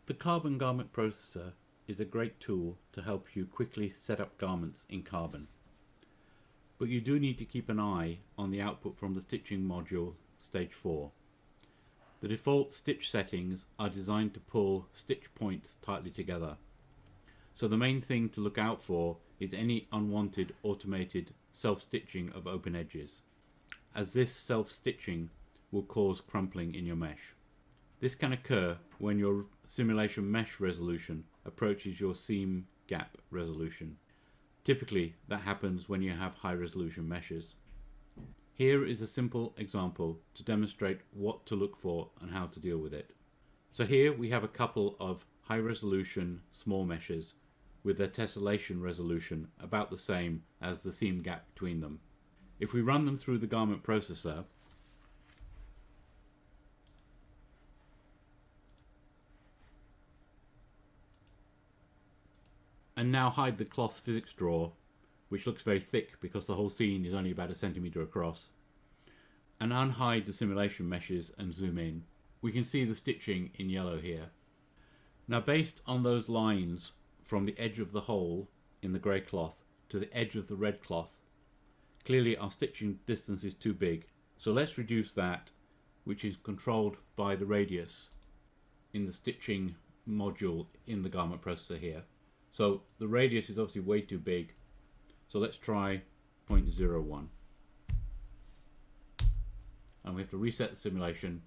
The Carbon Garment Processor is a great tool to help you quickly set up garments in Carbon. But you do need to keep an eye on the output from the stitching module stage 4. The default stitch settings are designed to pull stitch points tightly together. So the main thing to look out for is any unwanted automated self-stitching of open edges, as this self-stitching will cause crumpling in your mesh. This can occur when your simulation mesh resolution approaches your seam gap resolution. Typically, that happens when you have high resolution meshes. Here is a simple example to demonstrate what to look for and how to deal with it. So here we have a couple of high resolution small meshes with their tessellation resolution about the same as the seam gap between them. If we run them through the garment processor, and now hide the cloth physics drawer, which looks very thick because the whole scene is only about 1 centimeter across, and unhide the simulation meshes and zoom in, we can see the stitching in yellow here. Now, based on those lines from the edge of the hole in the grey cloth to the edge of the red cloth, clearly our stitching distance is too big, so let's reduce that, which is controlled by the radius in the stitching module in the garment processor here. So the radius is obviously way too big, so let's try 0.01. And we have to reset the simulation.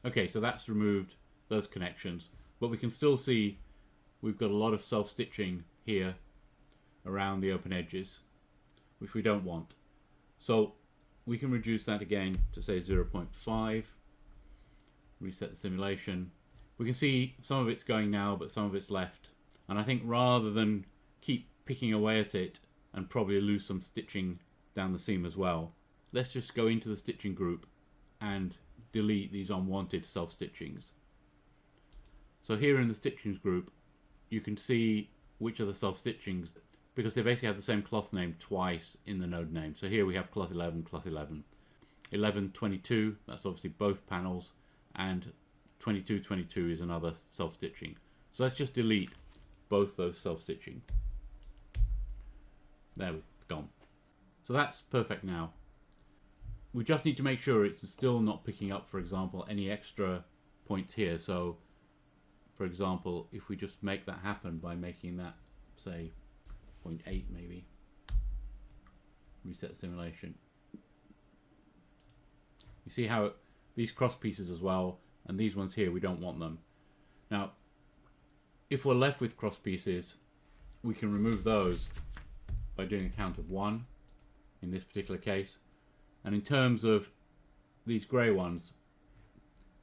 Okay, so that's removed those connections, but we can still see we've got a lot of self-stitching here around the open edges, which we don't want. So we can reduce that again to say 0.5, reset the simulation. We can see some of it's going now, but some of it's left. And I think rather than keep picking away at it and probably lose some stitching down the seam as well, let's just go into the stitching group and delete these unwanted self-stitchings. So here in the stitchings group, you can see which are the self-stitchings because they basically have the same cloth name twice in the node name. So here we have cloth 11, cloth 11. 1122, that's obviously both panels, and 2222 is another self-stitching. So let's just delete both those self-stitching. There, we've gone. So that's perfect now. We just need to make sure it's still not picking up, for example, any extra points here. So, for example, if we just make that happen by making that, say, 0.8 maybe. Reset the simulation. You see how these cross pieces as well, and these ones here, we don't want them. Now, if we're left with cross pieces, we can remove those by doing a count of 1 in this particular case. And in terms of these grey ones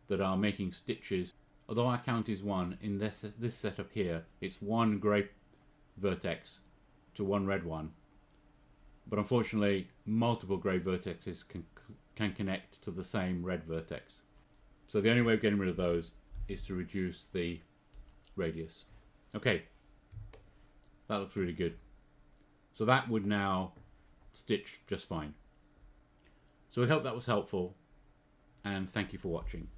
that are making stitches, although our count is 1, in this setup here, it's 1 grey vertex to 1 red one. But unfortunately, multiple grey vertexes can connect to the same red vertex. So the only way of getting rid of those is to reduce the radius. Okay, that looks really good. So that would now stitch just fine. So I hope that was helpful, and thank you for watching.